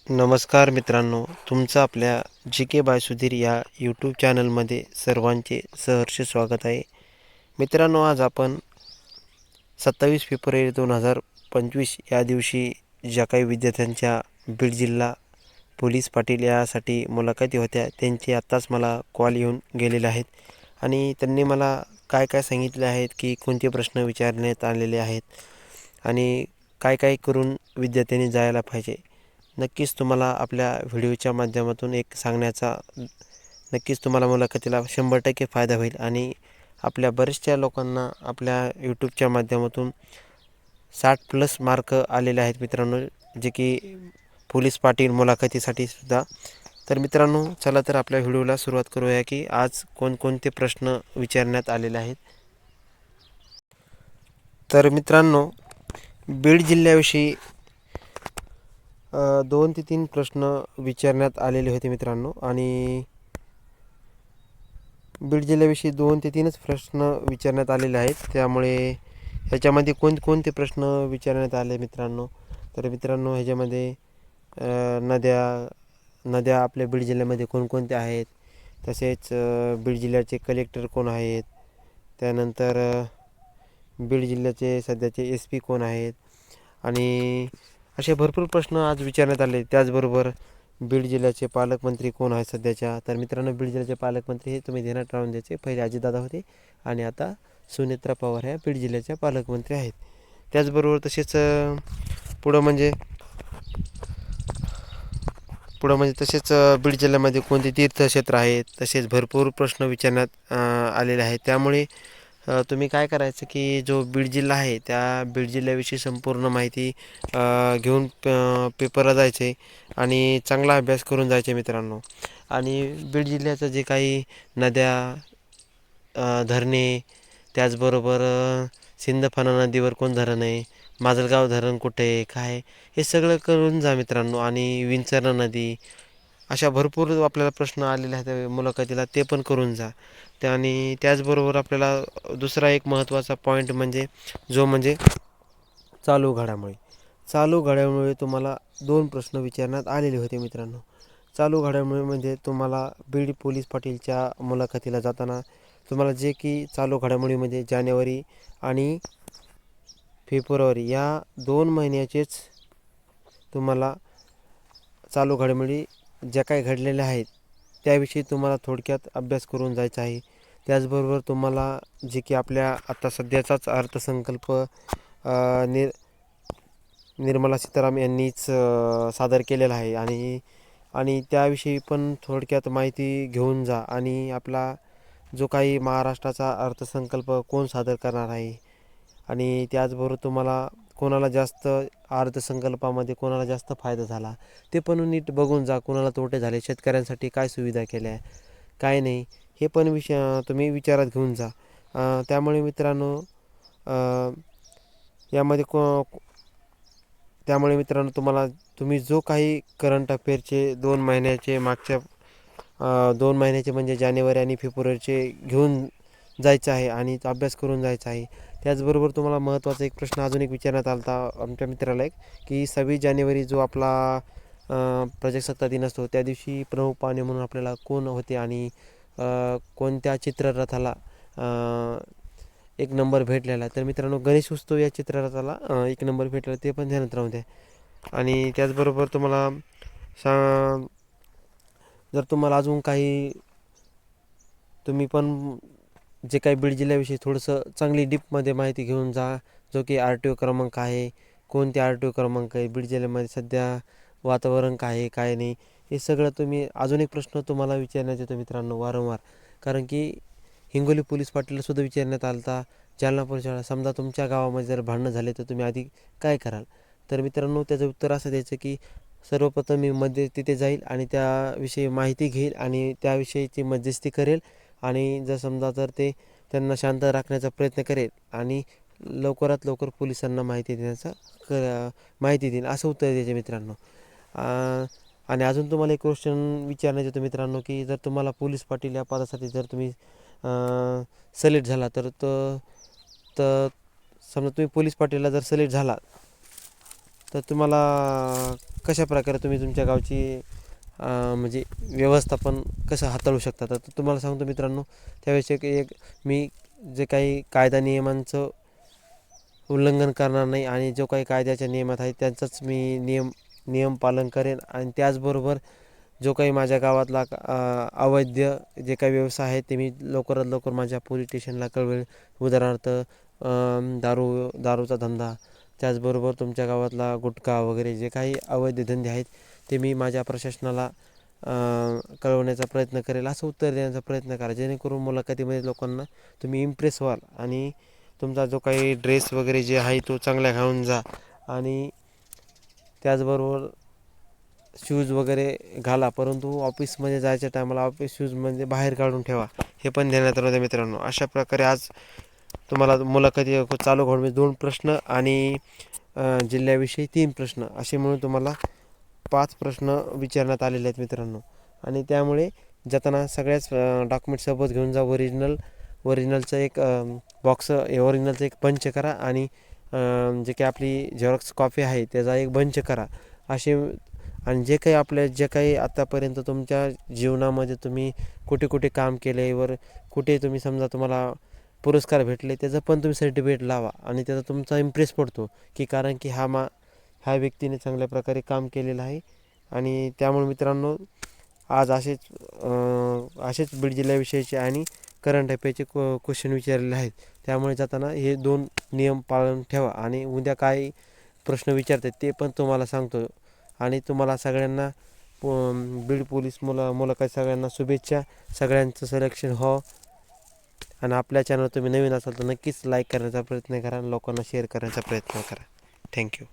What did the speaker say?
नमस्कार मित्रांनो, तुमचं आपल्या जी के बाय सुधीर या यूट्यूब चॅनलमध्ये सर्वांचे सहर्ष स्वागत आहे. मित्रांनो, आज आपण 27 फेब्रुवारी 2025 या दिवशी ज्या काही विद्यार्थ्यांच्या बीड जिल्हा पोलीस पाटील यासाठी मुलाखती होत्या, त्यांचे आत्ताच मला कॉल येऊन गेलेले आहेत आणि त्यांनी मला काय काय सांगितले आहेत की कोणते प्रश्न विचारण्यात आलेले आहेत आणि काय काय करून विद्यार्थ्यांनी जायला पाहिजे. नक्कीच तुम्हाला आपल्या व्हिडिओच्या माध्यमातून एक सांगण्याचा नक्कीच तुम्हाला मुलाखतीला 100% फायदा होईल आणि आपल्या बऱ्याचशा लोकांना आपल्या यूट्यूबच्या माध्यमातून 60+ मार्क आलेले आहेत मित्रांनो, जे की पोलीस पाटील मुलाखतीसाठी सुद्धा. तर मित्रांनो, चला तर आपल्या व्हिडिओला सुरुवात करूया की आज कोणकोणते प्रश्न विचारण्यात आलेले आहेत. तर मित्रांनो, बीड जिल्ह्याविषयी 2 ते 3 प्रश्न विचारण्यात आलेले होते मित्रांनो आणि बीड जिल्ह्याविषयी 2 ते 3च प्रश्न विचारण्यात आलेले आहेत. त्यामुळे ह्याच्यामध्ये कोणते प्रश्न विचारण्यात आले मित्रांनो, तर मित्रांनो ह्याच्यामध्ये नद्या नद्या आपल्या बीड जिल्ह्यामध्ये कोणकोणत्या आहेत, तसेच बीड जिल्ह्याचे कलेक्टर कोण आहेत, त्यानंतर बीड जिल्ह्याचे सध्याचे SP कोण आहेत आणि असे भरपूर प्रश्न आज विचारण्यात आले. त्याचबरोबर बीड जिल्ह्याचे पालकमंत्री कोण आहेत सध्याच्या. तर मित्रांनो, बीड जिल्ह्याचे पालकमंत्री हे तुम्ही ध्यानात राहून द्यायचे, पहिले अजितदादा होते आणि आता सुनेत्रा पवार ह्या बीड जिल्ह्याच्या पालकमंत्री आहेत. त्याचबरोबर तसेच पुढं म्हणजे तसेच बीड जिल्ह्यामध्ये कोणते तीर्थक्षेत्र आहेत, तसेच भरपूर प्रश्न विचारण्यात आलेले आहेत. त्यामुळे तुम्ही काय करायचं की जो बीड जिल्हा आहे त्या बीड जिल्ह्याविषयी संपूर्ण माहिती घेऊन पेपरला जायचे आणि चांगला अभ्यास करून जायचे मित्रांनो. आणि बीड जिल्ह्याचं जे काही नद्या, धरणे, त्याचबरोबर सिंदफणा नदीवर कोण धरण आहे, माजलगाव धरण कुठे आहे, काय, हे सगळं करून जा मित्रांनो. आणि विंचरणा नदी, अशा भरपूर आपल्याला प्रश्न आलेले आहेत मुलाखतीला, ते पण करून जा. आणि त्याचबरोबर आपल्याला दुसरा एक महत्त्वाचा पॉईंट म्हणजे चालू घडामोडी. चालू घडामोडी तुम्हाला 2 प्रश्न विचारण्यात आलेले होते मित्रांनो. चालू घडामोडी म्हणजे तुम्हाला बीड पोलीस पाटीलच्या मुलाखतीला जाताना तुम्हाला जे की चालू घडामोडीमध्ये जानेवारी आणि फेब्रुवारी या 2 महिन्याचेच तुम्हाला चालू घडामोडी ज्या काही घडलेल्या आहेत त्याविषयी तुम्हाला थोडक्यात अभ्यास करून जायचा आहे. त्याचबरोबर तुम्हाला जे की आपल्या आता सध्याचाच अर्थसंकल्प निर्मला सीतारामन यांनीच सादर केलेला आहे आणि त्याविषयी पण थोडक्यात माहिती घेऊन जा. आणि आपला जो काही महाराष्ट्राचा अर्थसंकल्प कोण सादर करणार आहे आणि त्याचबरोबर तुम्हाला कोणाला जास्त अर्थसंकल्पामध्ये कोणाला जास्त फायदा झाला ते पण नीट बघून जा. कोणाला तोटे झाले, शेतकऱ्यांसाठी काय सुविधा केल्या, काय नाही, हे पण तुम्ही विचारात घेऊन जा. त्यामुळे मित्रांनो यामध्ये त्यामुळे मित्रांनो तुम्ही जो काही करंट अफेअरचे 2 महिन्याचे मागच्या 2 महिन्याचे म्हणजे जानेवारी आणि फेब्रुवारीचे घेऊन जायचं आहे आणि तो अभ्यास करून जायचा आहे. त्याचबरोबर तुम्हाला महत्त्वाचा एक प्रश्न अजून एक विचारण्यात आला होता आमच्या मित्राला एक, की 26 जानेवारी जो आपला प्रजासत्ताक दिन असतो त्या दिवशी प्रमुख पाहुणे म्हणून आपल्याला कोण होते आणि कोणत्या चित्ररथाला 1 नंबर भेटलेला आहे. तर मित्रांनो, गणेश उत्सव या चित्ररथाला 1 नंबर भेटलेला, ते पण ध्यानात राहून द्या. आणि त्याचबरोबर तुम्हाला जर तुम्हाला अजून काही तुम्ही पण जे काही बीड जिल्ह्याविषयी थोडंसं चांगली डीपमध्ये माहिती घेऊन जा. जो की RTO क्रमांक आहे, कोणते RTO क्रमांक आहे, बीड जिल्ह्यामध्ये सध्या वातावरण काय आहे, काय नाही, हे सगळं तुम्ही. अजून एक प्रश्न तुम्हाला विचारण्यात येतो मित्रांनो वारंवार, कारण की हिंगोली पोलीस पाटीलला सुद्धा विचारण्यात आला होता, जालना पोलीस शाळा, समजा तुमच्या गावामध्ये जर भांडणं झाले तर तुम्ही आधी काय कराल. तर मित्रांनो, त्याचं उत्तर असं द्यायचं की सर्वप्रथम मी तिथे जाईल आणि त्याविषयी माहिती घेईल आणि त्याविषयीची मध्यस्थी करेल आणि जर समजा तर ते त्यांना शांत राखण्याचा प्रयत्न करेल आणि लवकरात लवकर पोलिसांना माहिती देईन, असं उत्तर द्यायचे मित्रांनो. आणि अजून तुम्हाला एक क्वेश्चन विचारण्यात येतो मित्रांनो, की जर तुम्हाला पोलीस पाटील या पदासाठी जर तुम्ही सिलेक्ट झाला तर समजा तुम्ही पोलीस पाटीलला जर सिलेक्ट झाला तर तुम्हाला कशाप्रकारे तुम्ही तुमच्या गावची म्हणजे व्यवस्थापन कसं हाताळू शकता. तर तुम्हाला सांगतो मित्रांनो, त्याविषयी एक मी जे काही कायदा नियमांचं उल्लंघन करणार नाही आणि जो काही कायद्याच्या नियमात आहे त्यांचंच मी नियम पालन करेन. आणि त्याचबरोबर जो काही माझ्या गावातला अवैध जे काही व्यवसाय आहे ते मी लवकरात लवकर माझ्या पोलीस स्टेशनला कळवेल. उदाहरणार्थ दारूचा धंदा, त्याचबरोबर तुमच्या गावातला गुटखा वगैरे जे काही अवैध धंदे आहेत ते मी माझ्या प्रशासनाला कळवण्याचा प्रयत्न करेल, असं उत्तर देण्याचा प्रयत्न करा, जेणेकरून मुलाखतीमध्ये लोकांना तुम्ही इम्प्रेस व्हाल. आणि तुमचा जो काही ड्रेस वगैरे जे आहे तो चांगला घालून जा. आणि त्याचबरोबर शूज वगैरे घाला, परंतु ऑफिसमध्ये जायच्या टायमाला ऑफिस शूज म्हणजे बाहेर काढून ठेवा, हे पण ध्यानात राहू द्या मित्रांनो. अशा प्रकारे आज तुम्हाला मुलाखती चालू घडवे 2 प्रश्न आणि जिल्ह्याविषयी 3 प्रश्न असे म्हणून तुम्हाला 5 प्रश्न विचारण्यात आलेले आहेत मित्रांनो. आणि त्यामुळे जाताना सगळ्याच डॉक्युमेंटसोबत घेऊन जा. ओरिजिनलचं एक बॉक्स, ओरिजिनलचं एक बंच करा आणि जे काही आपली झेरॉक्स कॉपी आहे त्याचा एक बंच करा. असे आणि जे काही आतापर्यंत तुमच्या जीवनामध्ये तुम्ही कुठे कुठे काम केले वर कुठे तुम्ही समजा तुम्हाला पुरस्कार भेटले त्याचं पण तुम्ही सर्टिफिकेट लावा. आणि त्याचा तुमचा इम्प्रेस पडतो की कारण की ह्या व्यक्तीने चांगल्या प्रकारे काम केलेलं आहे. आणि त्यामुळे मित्रांनो आज असेच बीड जिल्ह्याविषयीचे आणि करंट अफेअरचे क्वेश्चन विचारलेले आहेत. त्यामुळे जाताना हे 2 नियम पाळून ठेवा. आणि उद्या काय प्रश्न विचारतात ते पण तुम्हाला सांगतो. आणि तुम्हाला सगळ्यांना बीड पोलीस मुलाखत सगळ्यांना शुभेच्छा. सगळ्यांचं सिलेक्शन हो. आणि आपल्या चॅनल तुम्ही नवीन असाल तर नक्कीच लाईक करण्याचा प्रयत्न करा आणि लोकांना शेअर करण्याचा प्रयत्न करा. थँक्यू.